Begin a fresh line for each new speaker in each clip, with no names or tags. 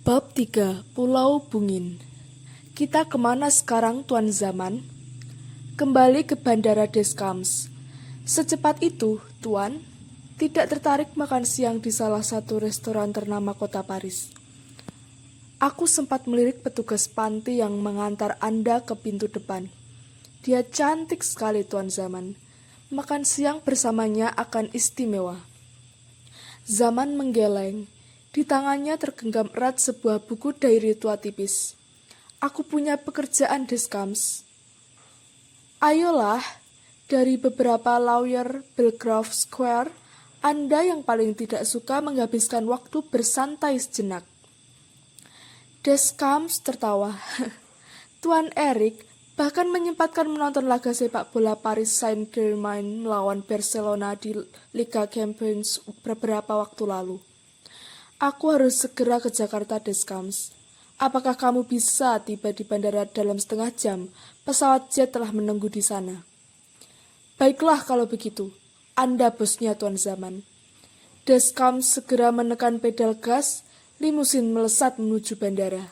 Bab 3, Pulau Bungin. Kita kemana sekarang, Tuan Zaman? Kembali ke Bandara Deskams. Secepat itu, Tuan, tidak tertarik makan siang di salah satu restoran ternama kota Paris. Aku sempat melirik petugas panti yang mengantar Anda ke pintu depan. Dia cantik sekali, Tuan Zaman. Makan siang bersamanya akan istimewa. Zaman menggeleng. Di tangannya tergenggam erat sebuah buku diary tua tipis. Aku punya pekerjaan, Deskams. Ayolah, dari beberapa lawyer Belgrave Square, Anda yang paling tidak suka menghabiskan waktu bersantai sejenak. Deskams tertawa. Tuan Eric bahkan menyempatkan menonton laga sepak bola Paris Saint-Germain melawan Barcelona di Liga Champions beberapa waktu lalu. Aku harus segera ke Jakarta, Deskams. Apakah kamu bisa tiba di bandara dalam setengah jam? Pesawat jet telah menunggu di sana. Baiklah kalau begitu. Anda bosnya, Tuan Zaman. Deskams segera menekan pedal gas, limusin melesat menuju bandara.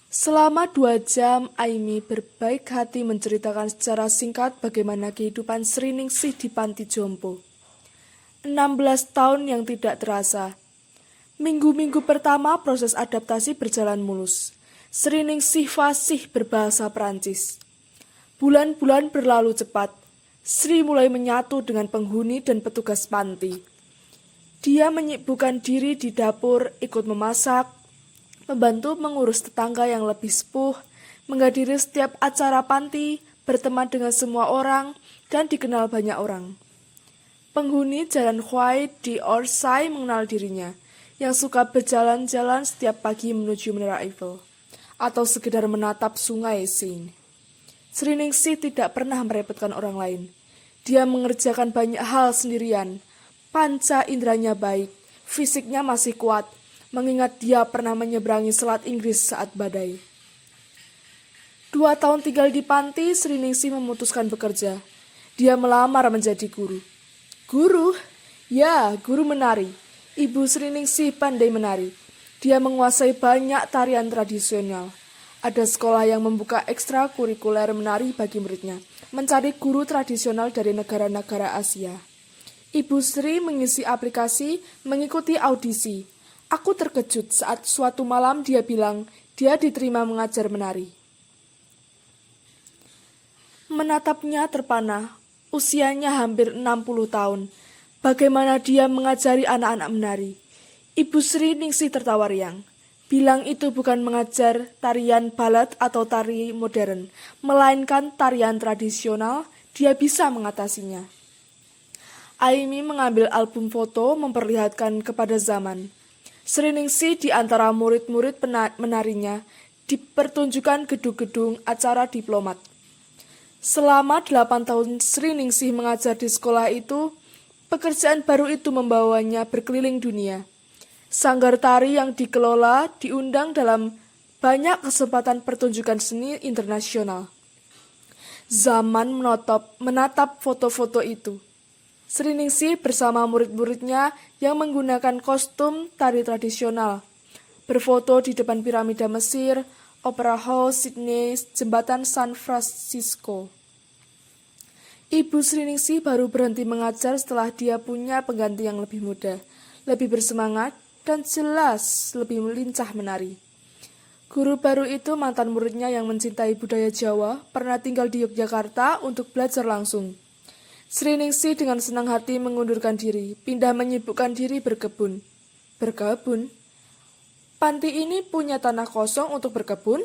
Selama 2 jam, Aimi berbaik hati menceritakan secara singkat bagaimana kehidupan Sri Ningsih di Panti Jompo. 16 tahun yang tidak terasa. Minggu-minggu pertama proses adaptasi berjalan mulus. Sri Ningsih fasih berbahasa Perancis. Bulan-bulan berlalu cepat. Sri mulai menyatu dengan penghuni dan petugas panti. Dia menyibukkan diri di dapur, ikut memasak, membantu mengurus tetangga yang lebih sepuh, menghadiri setiap acara panti, berteman dengan semua orang, dan dikenal banyak orang. Penghuni Jalan Huai di Orsay mengenal dirinya, yang suka berjalan-jalan setiap pagi menuju Menara Eiffel, atau sekedar menatap sungai Seine. Sri Ningsih tidak pernah merepotkan orang lain. Dia mengerjakan banyak hal sendirian. Panca inderanya baik, fisiknya masih kuat, mengingat dia pernah menyeberangi Selat Inggris saat badai. 2 tahun tinggal di panti, Sri Ningsih memutuskan bekerja. Dia melamar menjadi guru. Guru? Ya, guru menari. Ibu Sri Ningsih pandai menari. Dia menguasai banyak tarian tradisional. Ada sekolah yang membuka ekstrakurikuler menari bagi muridnya, mencari guru tradisional dari negara-negara Asia. Ibu Sri mengisi aplikasi, mengikuti audisi. Aku terkejut saat suatu malam dia bilang dia diterima mengajar menari. Menatapnya terpana. Usianya hampir 60 tahun. Bagaimana dia mengajari anak-anak menari? Ibu Sri Ningsih tertawa riang. Bilang itu bukan mengajar tarian balet atau tari modern, melainkan tarian tradisional, dia bisa mengatasinya. Aimi mengambil album foto memperlihatkan kepada Zaman. Sri Ningsih di antara murid-murid menarinya dipertunjukkan gedung-gedung acara diplomat. Selama 8 tahun Sri Ningsih mengajar di sekolah itu, pekerjaan baru itu membawanya berkeliling dunia. Sanggar tari yang dikelola diundang dalam banyak kesempatan pertunjukan seni internasional. Zaman menatap foto-foto itu. Sri Ningsih bersama murid-muridnya yang menggunakan kostum tari tradisional, berfoto di depan piramida Mesir, Opera House, Sydney, jembatan San Francisco. Ibu Sri Ningsih baru berhenti mengajar setelah dia punya pengganti yang lebih muda, lebih bersemangat, dan jelas lebih lincah menari. Guru baru itu mantan muridnya yang mencintai budaya Jawa, pernah tinggal di Yogyakarta untuk belajar langsung. Sri Ningsih dengan senang hati mengundurkan diri, pindah menyibukkan diri berkebun. Berkebun? Panti ini punya tanah kosong untuk berkebun?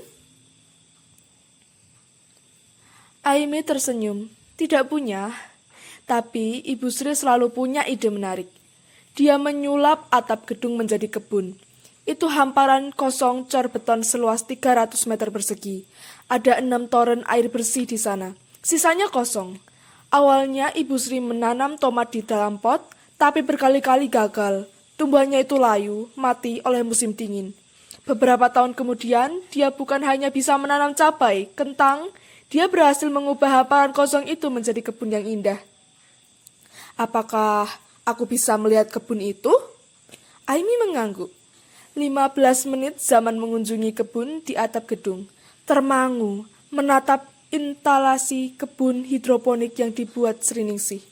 Aimi tersenyum. Tidak punya. Tapi Ibu Sri selalu punya ide menarik. Dia menyulap atap gedung menjadi kebun. Itu hamparan kosong cor beton seluas 300 meter persegi. Ada 6 toren air bersih di sana. Sisanya kosong. Awalnya Ibu Sri menanam tomat di dalam pot, tapi berkali-kali gagal. Tumbuhannya itu layu, mati oleh musim dingin. Beberapa tahun kemudian, dia bukan hanya bisa menanam cabai, kentang, dia berhasil mengubah hamparan kosong itu menjadi kebun yang indah. Apakah aku bisa melihat kebun itu? Aimi mengangguk. 15 menit Zaman mengunjungi kebun di atap gedung. Termangu menatap instalasi kebun hidroponik yang dibuat Sriningsih.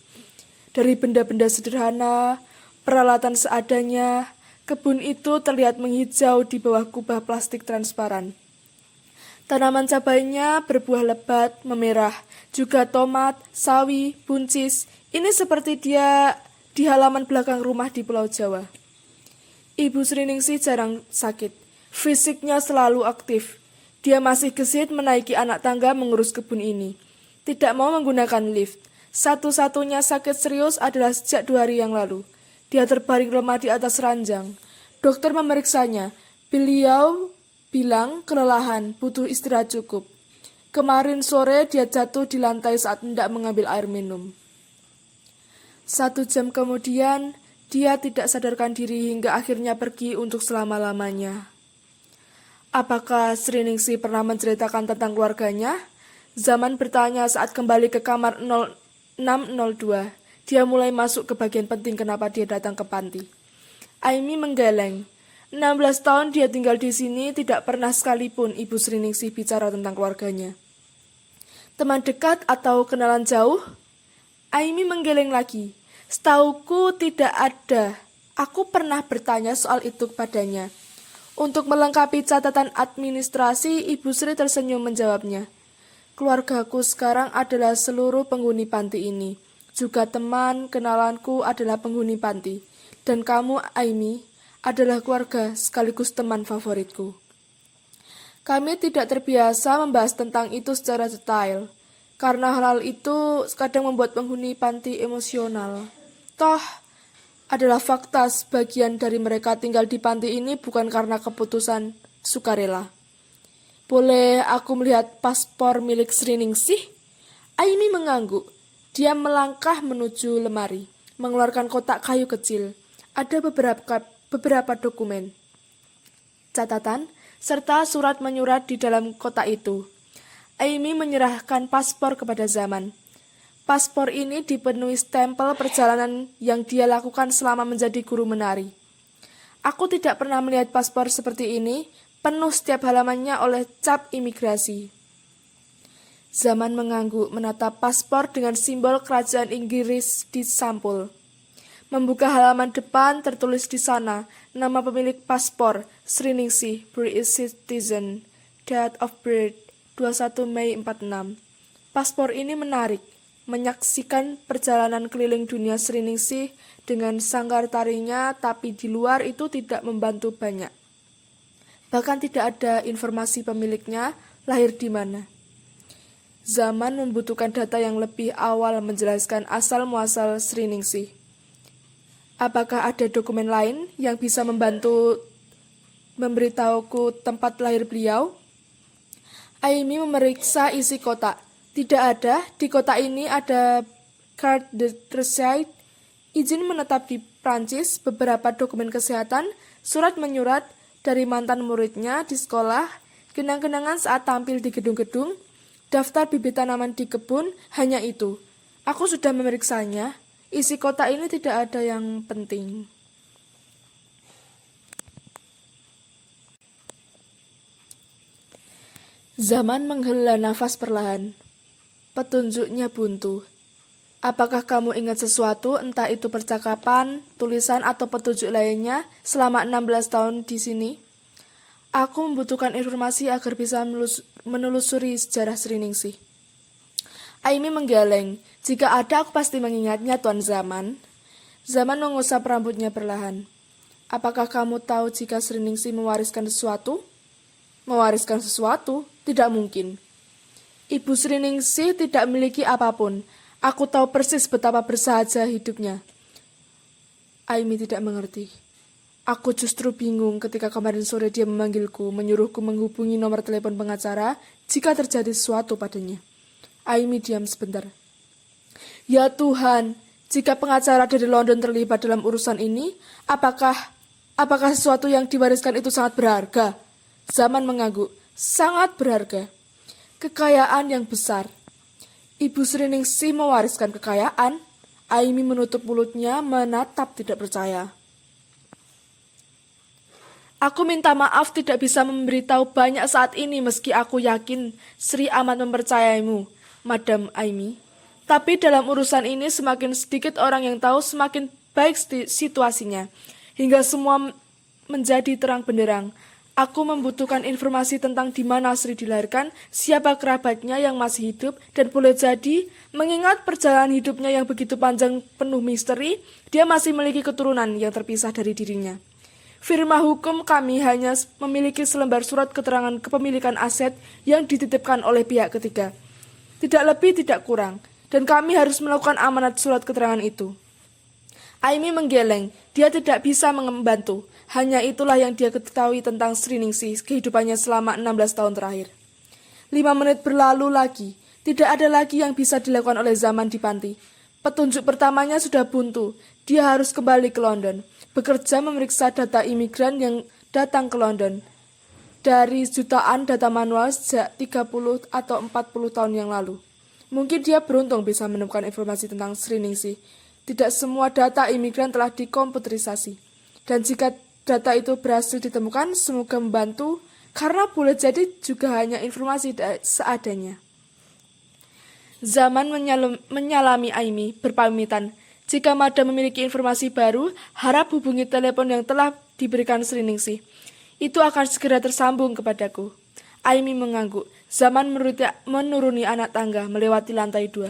Dari benda-benda sederhana, peralatan seadanya, kebun itu terlihat menghijau di bawah kubah plastik transparan. Tanaman cabainya berbuah lebat, memerah, juga tomat, sawi, buncis. Ini seperti dia di halaman belakang rumah di Pulau Jawa. Ibu Sriningsih jarang sakit. Fisiknya selalu aktif. Dia masih gesit menaiki anak tangga mengurus kebun ini. Tidak mau menggunakan lift. Satu-satunya sakit serius adalah sejak 2 hari yang lalu. Dia terbaring lemah di atas ranjang. Dokter memeriksanya. Beliau bilang kelelahan, butuh istirahat cukup. Kemarin sore dia jatuh di lantai saat hendak mengambil air minum. 1 jam kemudian, dia tidak sadarkan diri hingga akhirnya pergi untuk selama-lamanya. Apakah Sriningsih pernah menceritakan tentang keluarganya? Zaman bertanya saat kembali ke kamar 0602. Dia mulai masuk ke bagian penting kenapa dia datang ke panti. Aimi menggeleng. 16 tahun dia tinggal di sini, tidak pernah sekalipun Ibu Sriningsih bicara tentang keluarganya. Teman dekat atau kenalan jauh? Aimi menggeleng lagi. Setauku tidak ada. Aku pernah bertanya soal itu kepadanya. Untuk melengkapi catatan administrasi, Ibu Sri tersenyum menjawabnya. Keluargaku sekarang adalah seluruh penghuni panti ini. Juga teman kenalanku adalah penghuni panti. Dan kamu, Aimi, adalah keluarga sekaligus teman favoritku. Kami tidak terbiasa membahas tentang itu secara detail, karena hal itu kadang membuat penghuni panti emosional. Toh, adalah fakta sebagian dari mereka tinggal di panti ini bukan karena keputusan sukarela. Boleh aku melihat paspor milik Sriningsih? Aimi mengangguk. Dia melangkah menuju lemari, mengeluarkan kotak kayu kecil. Ada beberapa dokumen, catatan, serta surat menyurat di dalam kotak itu. Aimi menyerahkan paspor kepada Zaman. Paspor ini dipenuhi stempel perjalanan yang dia lakukan selama menjadi guru menari. Aku tidak pernah melihat paspor seperti ini, penuh setiap halamannya oleh cap imigrasi. Zaman mengangguk menatap paspor dengan simbol kerajaan Inggris di sampul. Membuka halaman depan tertulis di sana, nama pemilik paspor, Sriningsih, British citizen, date of birth, 21 Mei 46. Paspor ini menarik, menyaksikan perjalanan keliling dunia Sriningsih dengan sanggar tarinya, tapi di luar itu tidak membantu banyak. Bahkan tidak ada informasi pemiliknya, lahir di mana. Zaman membutuhkan data yang lebih awal menjelaskan asal-muasal Sriningsih. Apakah ada dokumen lain yang bisa membantu memberitahuku tempat lahir beliau? Aimi memeriksa isi kotak. Tidak ada. Di kotak ini ada carte de visite, izin menetap di Prancis, beberapa dokumen kesehatan, surat menyurat dari mantan muridnya di sekolah, kenang-kenangan saat tampil di gedung-gedung, daftar bibit tanaman di kebun, hanya itu. Aku sudah memeriksanya. Isi kotak ini tidak ada yang penting. Zaman menghela nafas perlahan. Petunjuknya buntu. Apakah kamu ingat sesuatu, entah itu percakapan, tulisan, atau petunjuk lainnya selama 16 tahun di sini? Aku membutuhkan informasi agar bisa menelusuri sejarah Sriningsih. Aimi menggeleng. Jika ada, aku pasti mengingatnya, Tuan Zaman. Zaman mengusap rambutnya perlahan. Apakah kamu tahu jika Sriningsih mewariskan sesuatu? Mewariskan sesuatu? Tidak mungkin. Ibu Sriningsih tidak memiliki apapun. Aku tahu persis betapa bersahaja hidupnya. Aimi tidak mengerti. Aku justru bingung ketika kemarin sore dia memanggilku, menyuruhku menghubungi nomor telepon pengacara jika terjadi sesuatu padanya. Aimi diam sebentar. Ya Tuhan, jika pengacara dari London terlibat dalam urusan ini, apakah sesuatu yang diwariskan itu sangat berharga? Zaman mengangguk, sangat berharga. Kekayaan yang besar. Ibu Sriningsih mewariskan kekayaan. Aimi menutup mulutnya, menatap tidak percaya. Aku minta maaf tidak bisa memberitahu banyak saat ini meski aku yakin Sri amat mempercayaimu, Madam Aimi. Tapi dalam urusan ini semakin sedikit orang yang tahu semakin baik situasinya. Hingga semua menjadi terang benderang. Aku membutuhkan informasi tentang di mana Sri dilahirkan, siapa kerabatnya yang masih hidup, dan boleh jadi, mengingat perjalanan hidupnya yang begitu panjang penuh misteri, dia masih memiliki keturunan yang terpisah dari dirinya. Firma hukum kami hanya memiliki selembar surat keterangan kepemilikan aset yang dititipkan oleh pihak ketiga. Tidak lebih, tidak kurang, dan kami harus melakukan amanat surat keterangan itu. Aimi menggeleng, dia tidak bisa membantu. Hanya itulah yang dia ketahui tentang Sri Ningsih, kehidupannya selama 16 tahun terakhir. 5 menit berlalu lagi, tidak ada lagi yang bisa dilakukan oleh Zaman di panti. Petunjuk pertamanya sudah buntu, dia harus kembali ke London, bekerja memeriksa data imigran yang datang ke London. Dari jutaan data manual sejak 30 atau 40 tahun yang lalu. Mungkin dia beruntung bisa menemukan informasi tentang Sri Ningsih. Tidak semua data imigran telah dikomputerisasi. Dan jika data itu berhasil ditemukan, semoga membantu, karena boleh jadi juga hanya informasi seadanya. Zaman menyalami Aimi, berpamitan. Jika Madam memiliki informasi baru, harap hubungi telepon yang telah diberikan Sri Ningsih. Itu akan segera tersambung kepadaku. Aimi mengangguk. Zaman menuruni anak tangga, melewati lantai 2.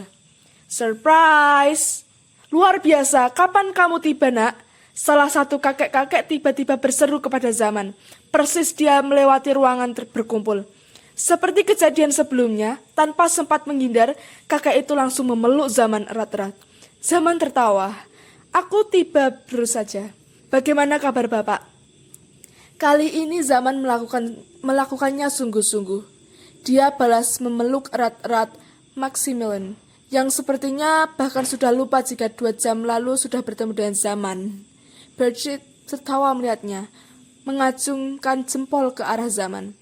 Surprise! Luar biasa, kapan kamu tiba, nak? Salah satu kakek-kakek tiba-tiba berseru kepada Zaman. Persis dia melewati ruangan berkumpul. Seperti kejadian sebelumnya, tanpa sempat menghindar, kakek itu langsung memeluk Zaman erat-erat. Zaman tertawa. Aku tiba baru saja. Bagaimana kabar Bapak? Kali ini Zaman melakukannya sungguh-sungguh. Dia balas memeluk erat-erat Maximilian, yang sepertinya bahkan sudah lupa jika 2 jam lalu sudah bertemu dengan Zaman. Bridget tertawa melihatnya, mengacungkan jempol ke arah Zaman.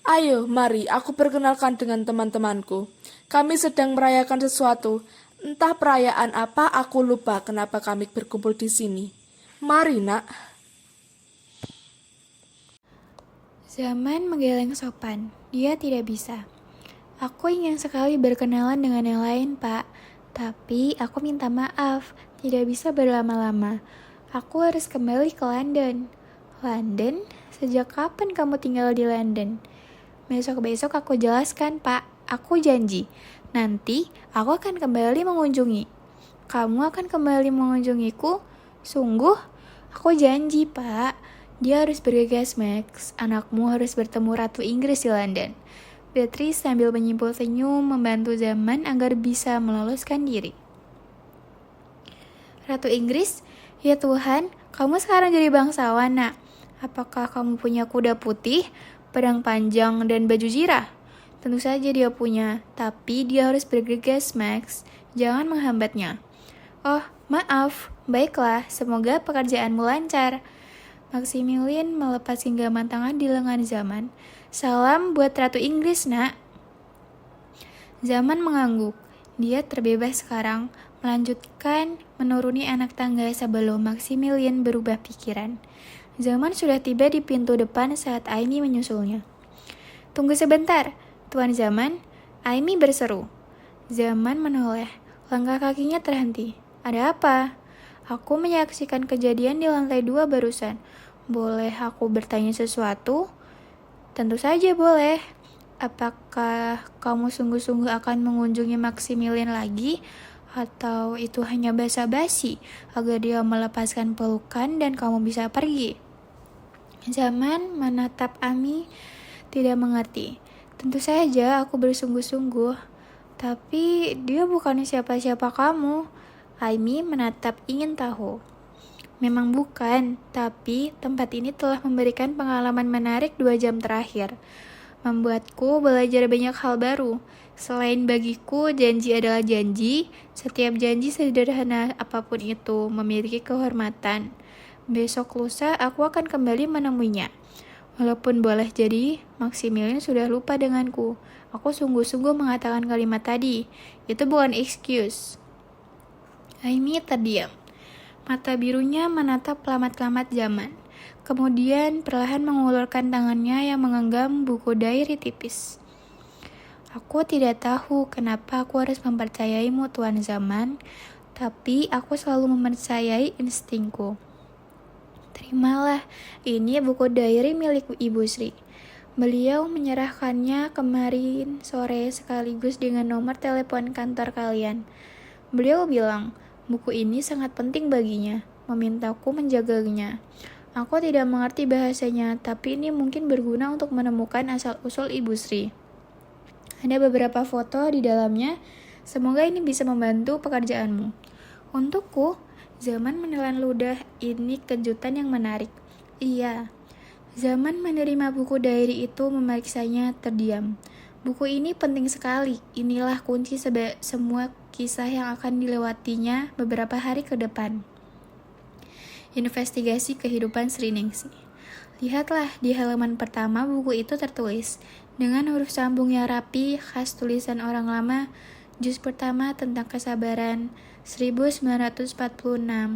Ayo, mari, aku perkenalkan dengan teman-temanku. Kami sedang merayakan sesuatu. Entah perayaan apa, aku lupa kenapa kami berkumpul di sini. Mari, nak.
Zaman menggeleng sopan. Dia tidak bisa. Aku ingin sekali berkenalan dengan yang lain, Pak. Tapi aku minta maaf, tidak bisa berlama-lama. Aku harus kembali ke London. London? Sejak kapan kamu tinggal di London? Besok-besok aku jelaskan, Pak. Aku janji. Nanti aku akan kembali mengunjungi. Kamu akan kembali mengunjungiku? Sungguh? Aku janji, Pak. Dia harus bergegas, Max. Anakmu harus bertemu Ratu Inggris di London. Beatrice sambil menyimpul senyum membantu Zaman agar bisa meloloskan diri. Ratu Inggris? Ya Tuhan, kamu sekarang jadi bangsawan, nak. Apakah kamu punya kuda putih, pedang panjang, dan baju zirah? Tentu saja dia punya, tapi dia harus bergegas, Max. Jangan menghambatnya. Oh, maaf. Baiklah, semoga pekerjaanmu lancar. Maximilian melepas genggaman tangan di lengan Zaman. Salam buat Ratu Inggris, nak. Zaman mengangguk. Dia terbebas sekarang, melanjutkan menuruni anak tangga sebelum Maximilian berubah pikiran. Zaman sudah tiba di pintu depan saat Aimi menyusulnya. Tunggu sebentar, Tuan Zaman. Aimi berseru. Zaman menoleh. Langkah kakinya terhenti. Ada apa? Aku menyaksikan kejadian di lantai 2 barusan. Boleh aku bertanya sesuatu? Tentu saja boleh. Apakah kamu sungguh-sungguh akan mengunjungi Maximilian lagi? Atau itu hanya basa-basi agar dia melepaskan pelukan dan kamu bisa pergi? Zaman menatap Ami tidak mengerti. Tentu saja aku bersungguh-sungguh. Tapi dia bukan siapa-siapa kamu. Aimi menatap ingin tahu. Memang bukan, tapi tempat ini telah memberikan pengalaman menarik 2 jam terakhir. Membuatku belajar banyak hal baru. Selain bagiku, janji adalah janji. Setiap janji sederhana apapun itu memiliki kehormatan. Besok lusa aku akan kembali menemuinya. Walaupun boleh jadi, Maximilian sudah lupa denganku. Aku sungguh-sungguh mengatakan kalimat tadi. Itu bukan excuse. Aimi terdiam. Mata birunya menatap kelamat-kelamat Zaman. Kemudian perlahan mengulurkan tangannya yang menggenggam buku diary tipis. Aku tidak tahu kenapa aku harus mempercayaimu, Tuan Zaman, tapi aku selalu mempercayai instingku. Terimalah, ini buku diary milik Ibu Sri. Beliau menyerahkannya kemarin sore sekaligus dengan nomor telepon kantor kalian. Beliau bilang, buku ini sangat penting baginya, memintaku menjaganya. Aku tidak mengerti bahasanya, tapi ini mungkin berguna untuk menemukan asal-usul Ibu Sri. Ada beberapa foto di dalamnya, semoga ini bisa membantu pekerjaanmu. Untukku, Zaman menelan ludah, ini kejutan yang menarik. Iya. Zaman menerima buku diary itu memeriksanya terdiam. Buku ini penting sekali. Inilah kunci semua kisah yang akan dilewatinya beberapa hari ke depan. Investigasi kehidupan Sriningsih. Lihatlah di halaman pertama buku itu tertulis dengan huruf sambung yang rapi khas tulisan orang lama. Juz pertama tentang kesabaran 1946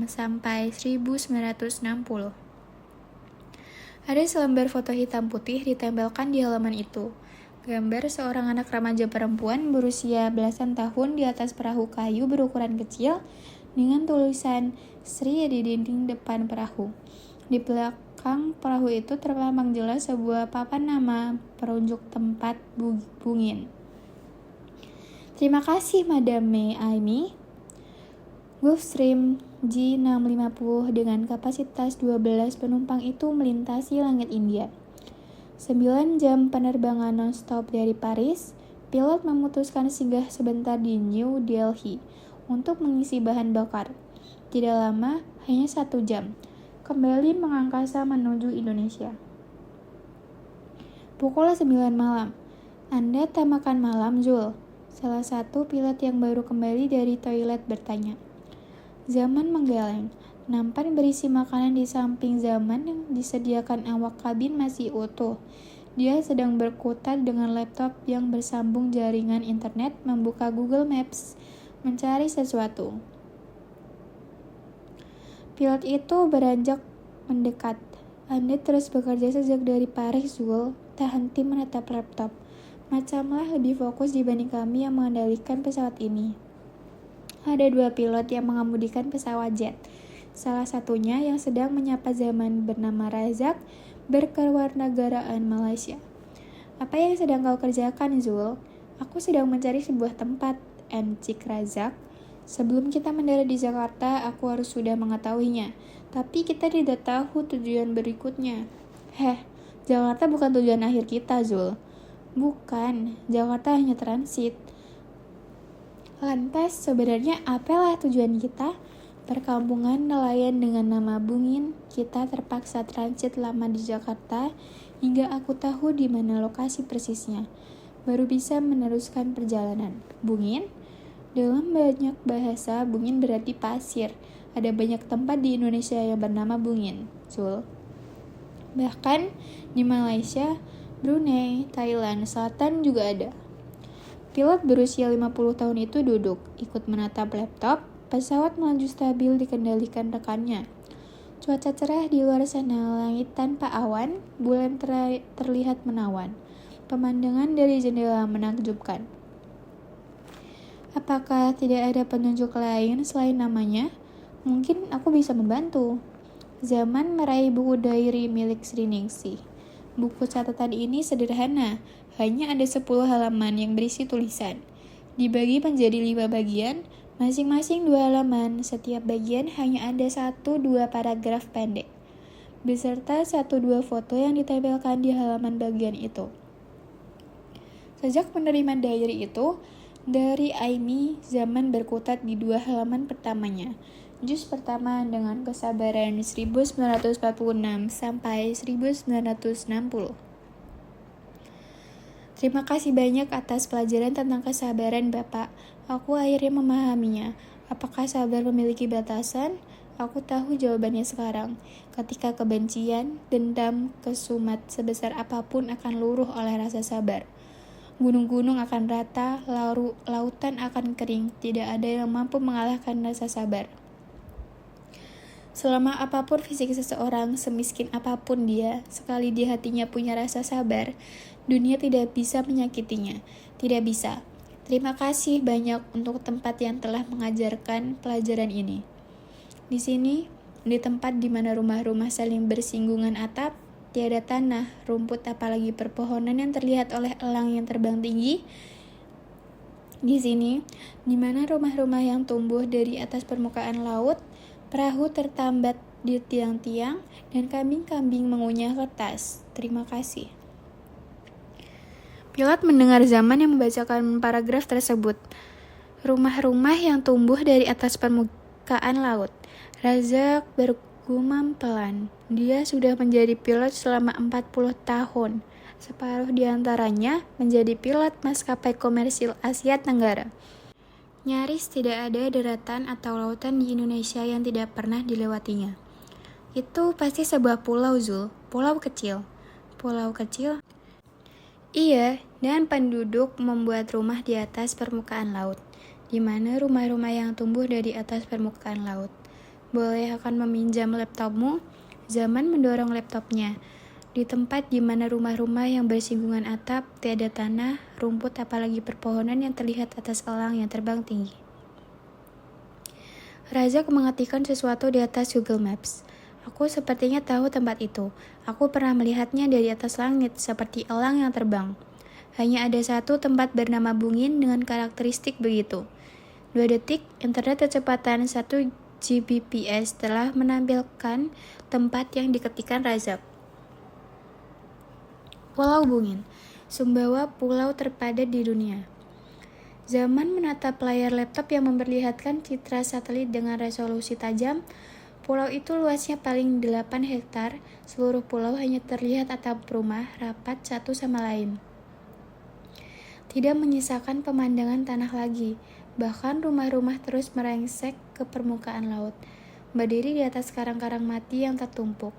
sampai 1960. Ada selembar foto hitam putih ditempelkan di halaman itu. Gambar seorang anak remaja perempuan berusia belasan tahun di atas perahu kayu berukuran kecil dengan tulisan Sri di dinding depan perahu. Di belakang perahu itu terpampang jelas sebuah papan nama perunjuk tempat Bungin. Terima kasih Madame Amy. Gulfstream G650 dengan kapasitas 12 penumpang itu melintasi langit India. 9 jam penerbangan non-stop dari Paris, pilot memutuskan singgah sebentar di New Delhi untuk mengisi bahan bakar. Tidak lama, hanya 1 jam, kembali mengangkasa menuju Indonesia. Pukul 9 malam. Anda tak makan malam, Zul? Salah satu pilot yang baru kembali dari toilet bertanya. Zaman menggeleng. Nampan berisi makanan di samping Zaman yang disediakan awak kabin masih utuh. Dia sedang berkutat dengan laptop yang bersambung jaringan internet, membuka Google Maps, mencari sesuatu. Pilot itu beranjak mendekat. Anda terus bekerja sejak dari Paris, Zul. Tak henti menatap laptop. Macamlah lebih fokus dibanding kami yang mengendalikan pesawat ini. Ada 2 pilot yang mengemudikan pesawat jet. Salah satunya yang sedang menyapa Zaman bernama Razak, berkewarganegaraan Malaysia. Apa yang sedang kau kerjakan, Zul? Aku sedang mencari sebuah tempat, encik Razak. Sebelum kita mendarat di Jakarta, aku harus sudah mengetahuinya. Tapi kita tidak tahu tujuan berikutnya. Jakarta bukan tujuan akhir kita, Zul. Bukan, Jakarta hanya transit. Lantas, sebenarnya apalah tujuan kita? Perkampungan nelayan dengan nama Bungin. Kita terpaksa transit lama di Jakarta hingga aku tahu di mana lokasi persisnya. Baru bisa meneruskan perjalanan. Bungin? Dalam banyak bahasa, Bungin berarti pasir. Ada banyak tempat di Indonesia yang bernama Bungin, Zul. Bahkan di Malaysia, Brunei, Thailand Selatan juga ada. Pilot berusia 50 tahun itu duduk, ikut menatap laptop. Pesawat melaju stabil dikendalikan rekannya. Cuaca cerah di luar sana, langit tanpa awan, bulan terlihat menawan. Pemandangan dari jendela menakjubkan. Apakah tidak ada penunjuk lain selain namanya? Mungkin aku bisa membantu. Zaman meraih buku diary milik Sriningsih. Buku catatan ini sederhana, hanya ada 10 halaman yang berisi tulisan. Dibagi menjadi 5 bagian, masing-masing 2 halaman, setiap bagian hanya ada 1-2 paragraf pendek, beserta 1-2 foto yang ditempelkan di halaman bagian itu. Sejak menerima diary itu, dari Amy, Zaman berkutat di 2 halaman pertamanya. Juz pertama dengan kesabaran 1946 sampai 1960. Terima kasih banyak atas pelajaran tentang kesabaran, Bapak. Aku akhirnya memahaminya. Apakah sabar memiliki batasan? Aku tahu jawabannya sekarang. Ketika kebencian, dendam, kesumat sebesar apapun akan luruh oleh rasa sabar. Gunung-gunung akan rata, lautan akan kering. Tidak ada yang mampu mengalahkan rasa sabar. Selama apapun fisik seseorang, semiskin apapun dia, sekali di hatinya punya rasa sabar, dunia tidak bisa menyakitinya. Tidak bisa. Terima kasih banyak untuk tempat yang telah mengajarkan pelajaran ini. Di sini, di tempat di mana rumah-rumah saling bersinggungan atap, tiada tanah, rumput apalagi perpohonan yang terlihat oleh elang yang terbang tinggi. Di sini, di mana rumah-rumah yang tumbuh dari atas permukaan laut, perahu tertambat di tiang-tiang, dan kambing-kambing mengunyah kertas. Terima kasih. Pilot mendengar Zaman yang membacakan paragraf tersebut. Rumah-rumah yang tumbuh dari atas permukaan laut. Razak bergumam pelan. Dia sudah menjadi pilot selama 40 tahun. Separuh di antaranya menjadi pilot maskapai komersil Asia Tenggara. Nyaris tidak ada daratan atau lautan di Indonesia yang tidak pernah dilewatinya. Itu pasti sebuah pulau, Zul. Pulau kecil. Pulau kecil? Iya, dan penduduk membuat rumah di atas permukaan laut. Di mana rumah-rumah yang tumbuh dari atas permukaan laut. Boleh akan meminjam laptopmu? Zaman mendorong laptopnya. Di tempat di mana rumah-rumah yang bersinggungan atap, tiada tanah, rumput apalagi perpohonan yang terlihat atas elang yang terbang tinggi. Razak mengetikkan sesuatu di atas Google Maps. Aku sepertinya tahu tempat itu. Aku pernah melihatnya dari atas langit, seperti elang yang terbang. Hanya ada satu tempat bernama Bungin dengan karakteristik begitu. 2 detik, internet kecepatan 1 Gbps telah menampilkan tempat yang diketikkan Razak. Pulau Bungin, Sumbawa pulau terpadat di dunia. Zaman menatap layar laptop yang memperlihatkan citra satelit dengan resolusi tajam. Pulau itu luasnya paling 8 hektar. Seluruh pulau hanya terlihat atap rumah rapat satu sama lain. Tidak menyisakan pemandangan tanah lagi. Bahkan rumah-rumah terus merengsek ke permukaan laut, berdiri di atas karang-karang mati yang tertumpuk.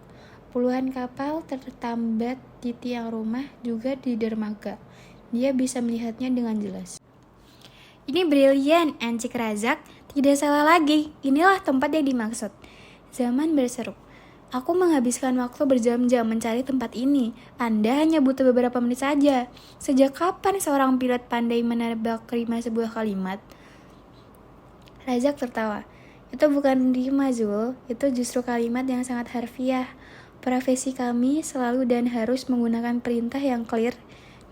Puluhan kapal tertambat di tiang rumah, juga di dermaga. Dia bisa melihatnya dengan jelas. Ini brilian, Encik Razak. Tidak salah lagi, inilah tempat yang dimaksud. Zaman berseru. Aku menghabiskan waktu berjam-jam mencari tempat ini. Anda hanya butuh beberapa menit saja. Sejak kapan seorang pilot pandai menebak rima sebuah kalimat? Razak tertawa. Itu bukan rima, Zul. Itu justru kalimat yang sangat harfiah. Profesi kami selalu dan harus menggunakan perintah yang clear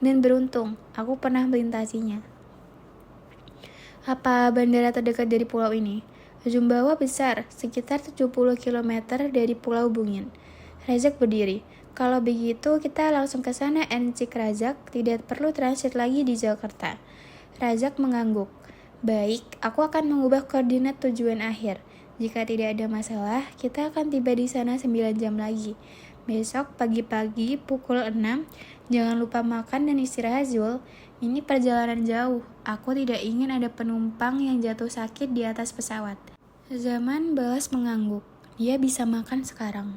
dan beruntung. Aku pernah melintasinya. Apa bandara terdekat dari pulau ini? Sumbawa besar, sekitar 70 km dari Pulau Bungin. Razak berdiri. Kalau begitu kita langsung ke sana, Encik Razak. Tidak perlu transit lagi di Jakarta. Razak mengangguk. Baik, aku akan mengubah koordinat tujuan akhir. Jika tidak ada masalah, kita akan tiba di sana 9 jam lagi. Besok pagi-pagi pukul 6. Jangan lupa makan dan istirahat, Zul. Ini perjalanan jauh. Aku tidak ingin ada penumpang yang jatuh sakit di atas pesawat. Zaman balas mengangguk. Dia bisa makan sekarang.